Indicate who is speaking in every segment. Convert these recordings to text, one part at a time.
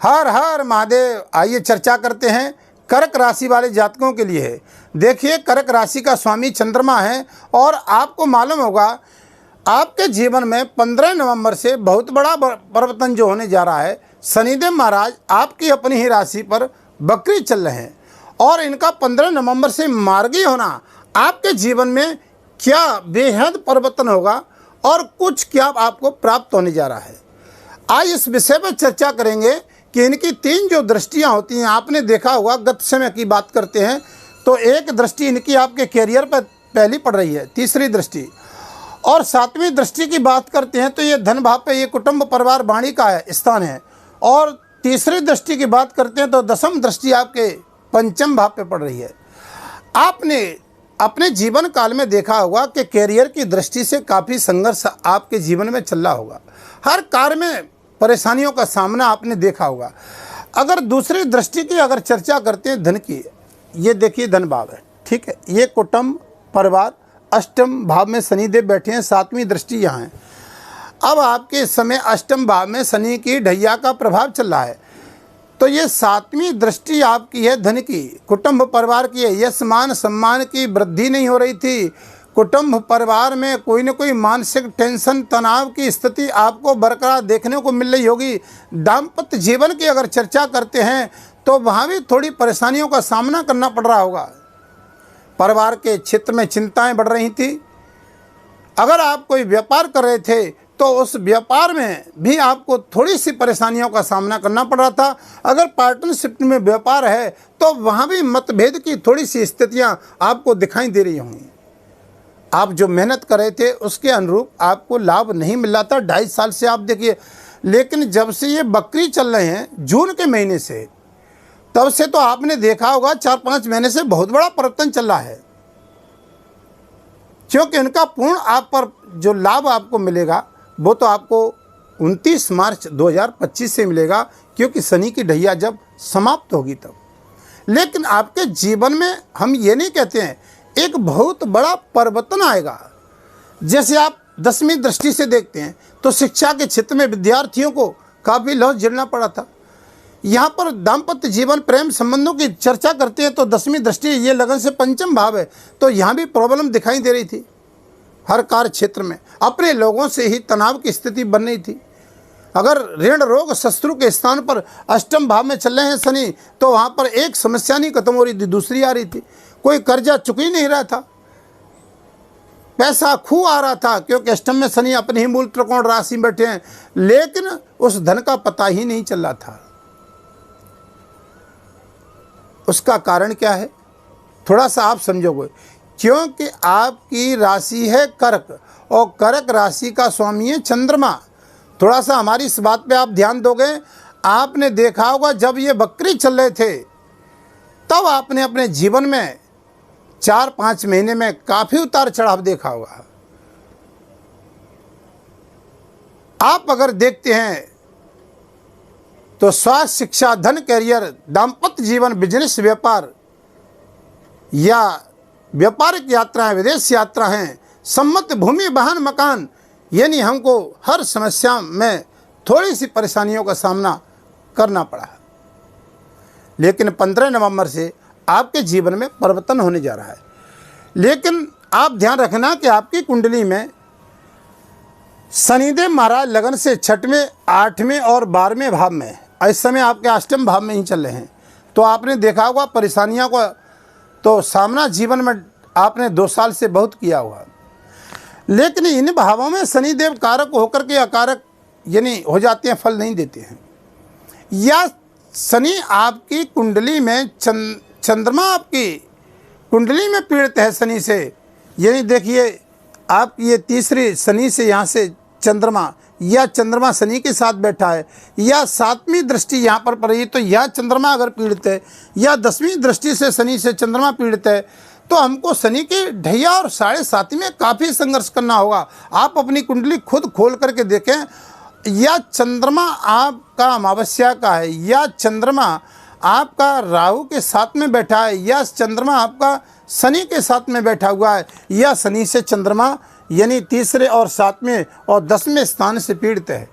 Speaker 1: हर हर महादेव। आइए चर्चा करते हैं कर्क राशि वाले जातकों के लिए है। देखिए, कर्क राशि का स्वामी चंद्रमा है और आपको मालूम होगा आपके जीवन में 15 नवंबर से बहुत बड़ा परिवर्तन जो होने जा रहा है। शनिदेव महाराज आपकी अपनी ही राशि पर बकरी चल रहे हैं और इनका 15 नवंबर से मार्गी होना आपके जीवन में क्या बेहद परिवर्तन होगा और कुछ क्या आपको प्राप्त होने जा रहा है। आज इस विषय पर चर्चा करेंगे कि इनकी 3 जो दृष्टियां होती हैं, आपने देखा होगा गत समय की बात करते हैं तो एक दृष्टि इनकी आपके कैरियर पर पहली पड़ रही है, तीसरी दृष्टि, और 7वीं दृष्टि की बात करते हैं तो ये धन भाव पे, ये कुटुंब परिवार वाणी का है स्थान है, और तीसरी दृष्टि की बात करते हैं तो 10वीं दृष्टि आपके पंचम भाव पे पड़ रही है। आपने अपने जीवन काल में देखा होगा कि कैरियर की दृष्टि से काफ़ी संघर्ष आपके जीवन में चल रहा होगा, हर कार्य में परेशानियों का सामना आपने देखा होगा। अगर दूसरी दृष्टि की अगर चर्चा करते हैं धन की, ये देखिए धन भाव है, ठीक है, ये कुटुंब परिवार अष्टम भाव में शनिदेव बैठे हैं, 7वीं दृष्टि यहाँ है। अब आपके इस समय अष्टम भाव में शनि की ढैया का प्रभाव चल रहा है तो ये 7वीं दृष्टि आपकी है धन की, कुटुंब परिवार की है। यश मान सम्मान की वृद्धि नहीं हो रही थी, कुटुंब परिवार में कोई न कोई मानसिक टेंशन तनाव की स्थिति आपको बरकरार देखने को मिल रही होगी। दाम्पत्य जीवन की अगर चर्चा करते हैं तो वहाँ भी थोड़ी परेशानियों का सामना करना पड़ रहा होगा। परिवार के क्षेत्र में चिंताएं बढ़ रही थी। अगर आप कोई व्यापार कर रहे थे तो उस व्यापार में भी आपको थोड़ी सी परेशानियों का सामना करना पड़ रहा था। अगर पार्टनरशिप में व्यापार है तो वहाँ भी मतभेद की थोड़ी सी स्थितियाँ आपको दिखाई दे रही होंगी। आप जो मेहनत कर रहे थे उसके अनुरूप आपको लाभ नहीं मिल रहा था 2.5 साल से, आप देखिए। लेकिन जब से ये बकरी चल रहे हैं जून के महीने से, तब से तो आपने देखा होगा 4-5 महीने से बहुत बड़ा परिवर्तन चल रहा है, क्योंकि इनका पूर्ण आप पर जो लाभ आपको मिलेगा वो तो आपको 29 मार्च 2025 से मिलेगा, क्योंकि शनि की ढैया जब समाप्त होगी तब। लेकिन आपके जीवन में हम ये नहीं कहते हैं एक बहुत बड़ा परिवर्तन आएगा। जैसे आप 10वीं दृष्टि से देखते हैं तो शिक्षा के क्षेत्र में विद्यार्थियों को काफ़ी लॉस झेलना पड़ा था। यहाँ पर दाम्पत्य जीवन प्रेम संबंधों की चर्चा करते हैं तो 10वीं दृष्टि ये लगन से पंचम भाव है तो यहाँ भी प्रॉब्लम दिखाई दे रही थी। हर कार्य क्षेत्र में अपने लोगों से ही तनाव की स्थिति बन रही थी। अगर ऋण रोग शत्रु के स्थान पर अष्टम भाव में चल रहे हैं शनि तो वहाँ पर एक समस्या नहीं खत्म हो रही थी, दूसरी आ रही थी। कोई कर्जा चुक ही नहीं रहा था, पैसा खू आ रहा था, क्योंकि अष्टम में शनि अपने ही मूल त्रिकोण राशि में बैठे हैं, लेकिन उस धन का पता ही नहीं चल रहा था। उसका कारण क्या है थोड़ा सा आप समझोगे, क्योंकि आपकी राशि है कर्क और कर्क राशि का स्वामी है चंद्रमा। थोड़ा सा हमारी इस बात पे आप ध्यान दोगे। आपने देखा होगा जब ये बकरी चल रहे थे तब आपने अपने जीवन में 4-5 महीने में काफ़ी उतार चढ़ाव देखा होगा। आप अगर देखते हैं तो स्वास्थ्य, शिक्षा, धन, कैरियर, दाम्पत्य जीवन, बिजनेस, व्यापार या व्यापारिक यात्राएं, विदेश यात्रा हैं, सम्मत भूमि, वाहन, मकान, यानी हमको हर समस्या में थोड़ी सी परेशानियों का सामना करना पड़ा। लेकिन 15 नवंबर से आपके जीवन में परिवर्तन होने जा रहा है। लेकिन आप ध्यान रखना कि आपकी कुंडली में शनिदेव महाराज लगन से 6वें, 8वें और 12वें भाव में, इस समय आपके अष्टम भाव में ही चल रहे हैं। तो आपने देखा होगा परेशानियों को तो सामना जीवन में आपने 2 साल से बहुत किया हुआ। लेकिन इन भावों में शनिदेव कारक होकर के अकारक यानी हो जाते हैं, फल नहीं देते हैं। या शनि आपकी कुंडली में चंद्रमा आपकी कुंडली में पीड़ित है शनि से, यानी देखिए आप ये तीसरी शनि से यहाँ से चंद्रमा, या चंद्रमा शनि के साथ बैठा है, या 7वीं दृष्टि यहाँ पर पड़ रही है तो यह चंद्रमा अगर पीड़ित है, या 10वीं दृष्टि से शनि से चंद्रमा पीड़ित है तो हमको शनि की ढैया और 7.5 में काफ़ी संघर्ष करना होगा। आप अपनी कुंडली खुद खोल करके देखें, या चंद्रमा आपका अमावस्या का है, या चंद्रमा आपका राहु के साथ में बैठा है, या चंद्रमा आपका शनि के साथ में बैठा हुआ है, या शनि से चंद्रमा यानी 3रे और 7वें और 10वें स्थान से पीड़ित है।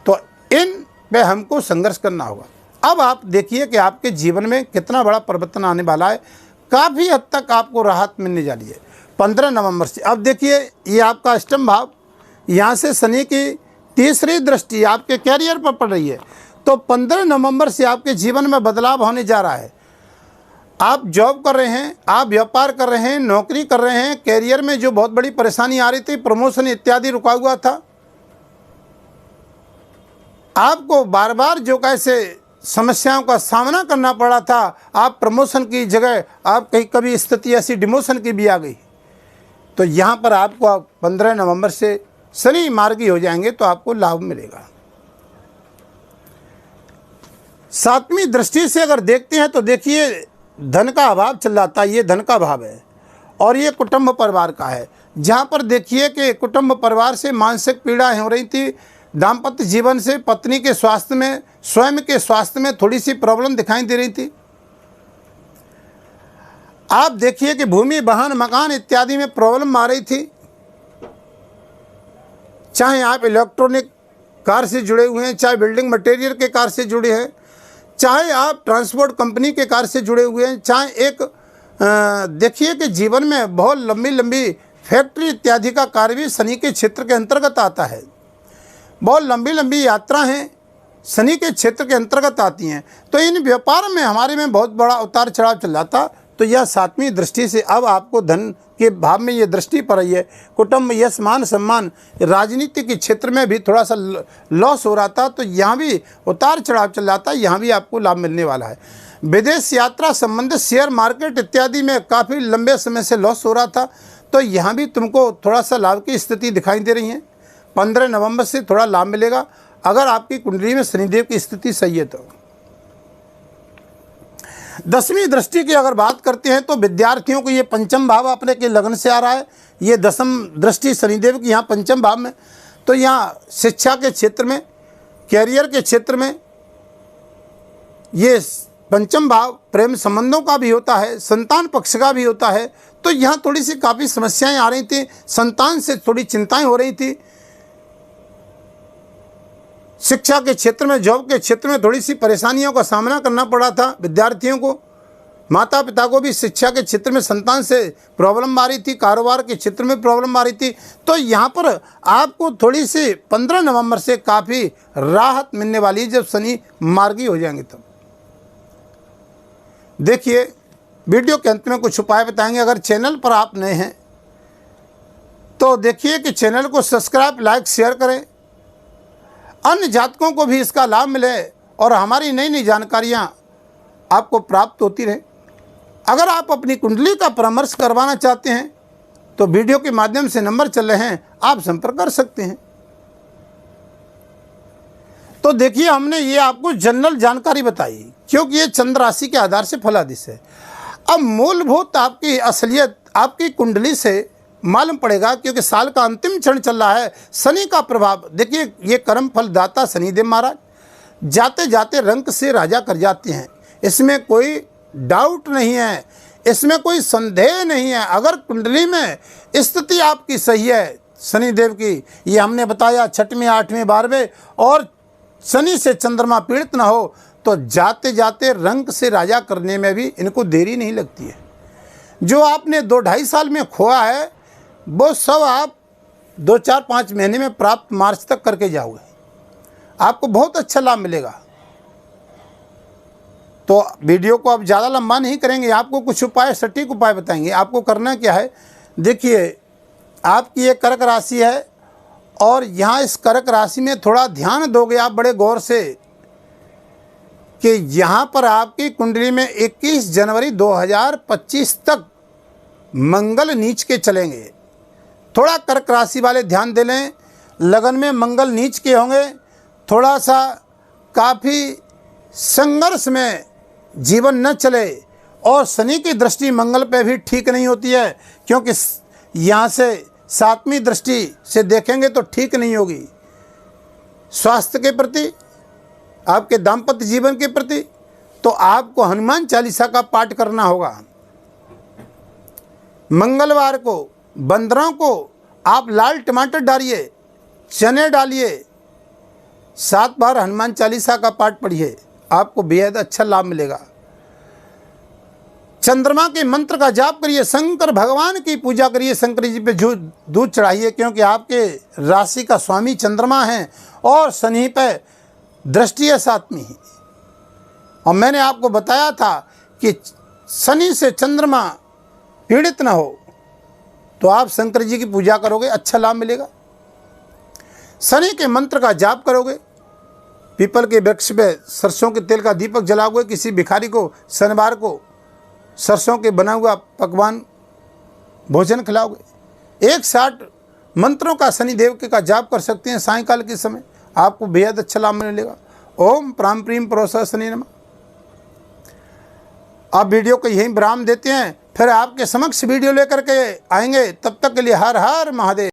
Speaker 1: तो इन पे हमको संघर्ष करना होगा। अब आप देखिए कि आपके जीवन में कितना बड़ा परिवर्तन आने वाला है, काफ़ी हद तक आपको राहत मिलने जा रही है 15 नवंबर से। अब देखिए ये आपका अष्टम भाव, यहाँ से शनि की तीसरी दृष्टि आपके कैरियर पर पड़ रही है, तो 15 नवंबर से आपके जीवन में बदलाव होने जा रहा है। आप जॉब कर रहे हैं, आप व्यापार कर रहे हैं, नौकरी कर रहे हैं, कैरियर में जो बहुत बड़ी परेशानी आ रही थी, प्रमोशन इत्यादि रुका हुआ था, आपको बार बार जो कैसे समस्याओं का सामना करना पड़ा था, आप प्रमोशन की जगह आप कभी स्थिति ऐसी डिमोशन की भी आ गई, तो यहाँ पर आपको 15 नवंबर से शनि मार्गी हो जाएंगे तो आपको लाभ मिलेगा। 7वीं दृष्टि से अगर देखते हैं तो देखिए धन का अभाव चल जाता है, ये धन का भाव है और ये कुटुंब परिवार का है, जहाँ पर देखिए कि कुटुंब परिवार से मानसिक पीड़ा हो रही थी, दाम्पत्य जीवन से पत्नी के स्वास्थ्य में, स्वयं के स्वास्थ्य में थोड़ी सी प्रॉब्लम दिखाई दे रही थी। आप देखिए कि भूमि, वाहन, मकान इत्यादि में प्रॉब्लम आ रही थी, चाहे आप इलेक्ट्रॉनिक कार से जुड़े हुए हैं, चाहे बिल्डिंग मटेरियल के कार से जुड़े हैं, चाहे आप ट्रांसपोर्ट कंपनी के कार से जुड़े हुए हैं, चाहे एक देखिए कि जीवन में बहुत लंबी लंबी फैक्ट्री इत्यादि का कार्य भी शनि के क्षेत्र के अंतर्गत आता है। बहुत लंबी लंबी यात्रा हैं शनि के क्षेत्र के अंतर्गत आती हैं, तो इन व्यापार में हमारे में बहुत बड़ा उतार चढ़ाव चल जाता। तो यह 7वीं दृष्टि से अब आपको धन के भाव में ये दृष्टि पड़ रही है, कुटुंब, यश, मान, सम्मान, राजनीति के क्षेत्र में भी थोड़ा सा लॉस हो रहा था, तो यहाँ भी उतार चढ़ाव चल जाता है, यहाँ भी आपको लाभ मिलने वाला है। विदेश यात्रा संबंधित शेयर मार्केट इत्यादि में काफ़ी लंबे समय से लॉस हो रहा था, तो यहाँ भी तुमको थोड़ा सा लाभ की स्थिति दिखाई दे रही है। 15 नवंबर से थोड़ा लाभ मिलेगा अगर आपकी कुंडली में शनिदेव की स्थिति सही है तो। 10वीं दृष्टि की अगर बात करते हैं तो विद्यार्थियों को ये पंचम भाव अपने के लग्न से आ रहा है, ये 10वीं दृष्टि शनिदेव की यहाँ पंचम भाव में, तो यहाँ शिक्षा के क्षेत्र में, कैरियर के क्षेत्र में ये पंचम भाव प्रेम संबंधों का भी होता है, संतान पक्ष का भी होता है, तो यहाँ थोड़ी सी काफ़ी समस्याएं आ रही थी, संतान से थोड़ी चिंताएं हो रही थी। शिक्षा के क्षेत्र में, जॉब के क्षेत्र में थोड़ी सी परेशानियों का सामना करना पड़ा था विद्यार्थियों को। माता पिता को भी शिक्षा के क्षेत्र में संतान से प्रॉब्लम आ रही थी, कारोबार के क्षेत्र में प्रॉब्लम आ रही थी, तो यहाँ पर आपको थोड़ी सी 15 नवंबर से काफ़ी राहत मिलने वाली है, जब शनि मार्गी हो जाएंगे तब। देखिए वीडियो के अंत में कुछ उपाय बताएंगे। अगर चैनल पर आप नए हैं तो देखिए कि चैनल को सब्सक्राइब, लाइक, शेयर करें, अन्य जातकों को भी इसका लाभ मिले और हमारी नई नई जानकारियाँ आपको प्राप्त होती रहे। अगर आप अपनी कुंडली का परामर्श करवाना चाहते हैं तो वीडियो के माध्यम से नंबर चल रहे हैं, आप संपर्क कर सकते हैं। तो देखिए हमने ये आपको जनरल जानकारी बताई, क्योंकि ये चंद्र राशि के आधार से फलादिश है। अब मूलभूत आपकी असलियत आपकी कुंडली से मालूम पड़ेगा, क्योंकि साल का अंतिम क्षण चल रहा है। शनि का प्रभाव देखिए, ये कर्म फल दाता शनिदेव महाराज जाते जाते रंक से राजा कर जाते हैं, इसमें कोई डाउट नहीं है, इसमें कोई संदेह नहीं है। अगर कुंडली में स्थिति आपकी सही है शनिदेव की, ये हमने बताया 6वें, 8वें, 12वें, और शनि से चंद्रमा पीड़ित ना हो तो जाते जाते रंक से राजा करने में भी इनको देरी नहीं लगती है। जो आपने 2-2.5 साल में खोया है वो सब आप 2, 4, 5 महीने में प्राप्त मार्च तक करके जाओगे, आपको बहुत अच्छा लाभ मिलेगा। तो वीडियो को अब ज़्यादा लंबा नहीं करेंगे, आपको कुछ उपाय, सटीक उपाय बताएंगे। आपको करना क्या है, देखिए आपकी ये कर्क राशि है और यहाँ इस कर्क राशि में थोड़ा ध्यान दोगे आप बड़े गौर से कि यहाँ पर आपकी कुंडली में 21 जनवरी 2025 तक मंगल नीच के चलेंगे। थोड़ा कर्क राशि वाले ध्यान दे लें, लगन में मंगल नीच के होंगे, थोड़ा सा काफ़ी संघर्ष में जीवन न चले। और शनि की दृष्टि मंगल पे भी ठीक नहीं होती है, क्योंकि यहाँ से 7वीं दृष्टि से देखेंगे तो ठीक नहीं होगी। स्वास्थ्य के प्रति, आपके दाम्पत्य जीवन के प्रति, तो आपको हनुमान चालीसा का पाठ करना होगा। मंगलवार को बंदरों को आप लाल टमाटर डालिए, चने डालिए, 7 बार हनुमान चालीसा का पाठ पढ़िए, आपको बेहद अच्छा लाभ मिलेगा। चंद्रमा के मंत्र का जाप करिए, शंकर भगवान की पूजा करिए, शंकर जी पे दूध चढ़ाइए, क्योंकि आपके राशि का स्वामी चंद्रमा है और शनि पे दृष्टि है 7वीं। और मैंने आपको बताया था कि शनि से चंद्रमा पीड़ित ना हो तो आप शंकर जी की पूजा करोगे, अच्छा लाभ मिलेगा। शनि के मंत्र का जाप करोगे, पीपल के वृक्ष पे सरसों के तेल का दीपक जलाओगे, किसी भिखारी को शनिवार को सरसों के बना हुआ पकवान भोजन खिलाओगे। 160 मंत्रों का शनिदेव के का जाप कर सकते हैं सायंकाल के समय, आपको बेहद अच्छा लाभ मिलेगा। ओम प्राम प्रीम प्रोसा शनि नमः। आप वीडियो को यहीं विराम देते हैं, फिर आपके समक्ष वीडियो लेकर के आएंगे। तब तक के लिए हर हर महादेव।